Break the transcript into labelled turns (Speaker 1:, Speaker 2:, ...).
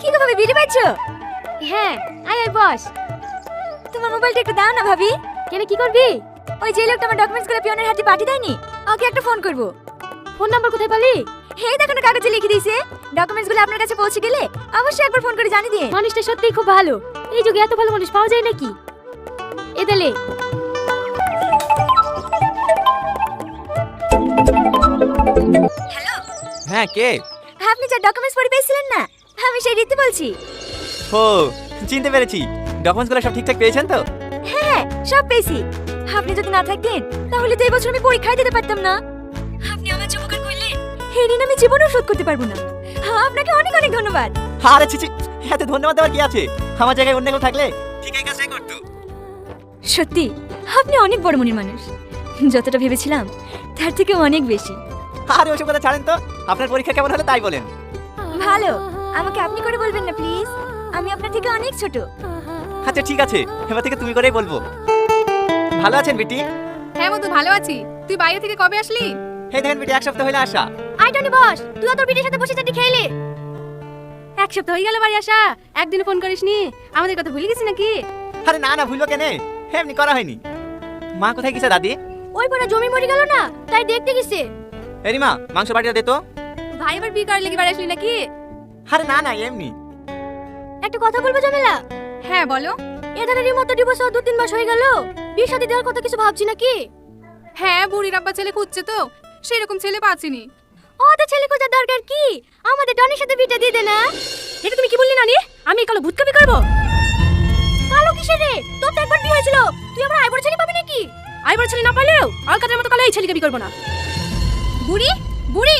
Speaker 1: কি গো ভাবি, বিড়ি পাচ্ছো?
Speaker 2: হ্যাঁ, আয় আয় বস।
Speaker 1: তোমার মোবাইলটা একটু দাও না ভাবি।
Speaker 2: কেন, কি করবি?
Speaker 1: ওই যে লোকটা আমার ডকুমেন্টস গুলো পিয়নের হাতে পাঠিয়ে দেয়নি, ওকে একটা ফোন করব।
Speaker 2: ফোন নাম্বার কোথায় পালি?
Speaker 1: এই দেখো না, কাগজে লিখে দিয়েছে। ডকুমেন্টস গুলো আপনার কাছে পৌঁছে গেলে অবশ্যই একবার ফোন করে জানিয়ে দিয়ে।
Speaker 2: মানুষটা সত্যিই খুব ভালো। এই যুগে এত ভালো মানুষ পাওয়া যায় নাকি? এদালে
Speaker 1: হ্যালো,
Speaker 3: হ্যাঁ কে?
Speaker 1: আপনি যে ডকুমেন্টস পড়ে পেয়েছিলেন না, আমি সেই রীতি বলছি।
Speaker 3: ও, চিনতে পেরেছি। ডকুমেন্টসগুলো সব ঠিকঠাক পেয়েছেন তো?
Speaker 1: হ্যাঁ, সব পেয়েছি। আপনি যদি না থাকতেন তাহলে তো এই বছর আমি পরীক্ষায় দিতে পারতাম না। আপনি আমার যে উপকার করলেন, এই ঋণ আমি জীবনেও শোধ করতে পারবো না। আপনাকে অনেক অনেক ধন্যবাদ।
Speaker 3: আরে ছিছি, এত ধন্যবাদ দেওয়ার কি আছে? আমার জায়গায় অন্য কেউ থাকলে ঠিক এই কাজটাই করতো।
Speaker 1: সত্যি আপনি অনেক বড় মনের মানুষ। যতটা ভেবেছিলাম তার থেকে অনেক বেশি।
Speaker 3: আরে ওসব কথা ছাড়েন তো। আপনার পরীক্ষা কেমন হলো তাই বলেন।
Speaker 1: ভালো। আমাকে আপনি করে বলবেন না প্লিজ, আমি আপনার থেকে অনেক ছোট।
Speaker 3: আচ্ছা ঠিক আছে, এবার থেকে তুমি করেই বলবো। ভালো আছেন বেটি?
Speaker 4: হ্যাঁ বন্ধু, ভালো আছি। তুই বাইরে থেকে কবে আসলি?
Speaker 3: এই দেখেন বেটি, এক সপ্তাহ হইলে আসা।
Speaker 2: আয় টনি বস, তুই তোর বিটির সাথে বসে চাটি খেলে। এক সপ্তাহ হয়ে গেল বাড়ি আসা, একদিন ফোন করিসনি। আমাদের কথা ভুলে গেছিস নাকি?
Speaker 3: আরে না না, ভুলবো কেন? এমনি করা হয়নি। মা কোথায় গেছে দাদি?
Speaker 2: ওই পড়া জমি মরে গেল না, তাই দেখতে গেছে।
Speaker 3: এরি মা, মাংস বাটিটা দে তো।
Speaker 4: ভাই এবার বিয়ে করার লেগে বাড়ি আসলি নাকি?
Speaker 3: আরে না না, এমনি।
Speaker 2: একটা কথা বলবো জামেলা?
Speaker 4: হ্যাঁ বলো।
Speaker 2: এধারের মতো ডিভোর্স 2-3 মাস হয়ে গেল, বিয়ে শাদী দেওয়ার কথা কিছু ভাবছি নাকি?
Speaker 4: হ্যাঁ, বুড়ির আব্বা ছেলে খুঁজছে তো, সেরকম ছেলে পাচ্ছিনি।
Speaker 2: ওদের ছেলে খোঁজার দরকার কি? আমাদের টনির সাথে বিটা দিয়ে দে না। এটা তুমি কি বললি নানি? আমি কালো ভূত কবি করব? কালো কিসের রে? তোর তো একবার বিয়ে হয়েছিল, তুই আমার আইবড় ছেলে পাবি নাকি? আইবড় ছেলে না পালেও অলকাদের মতো কালো এই ছেলেকে বিয়ে করব না।
Speaker 4: বুড়ি বুড়ি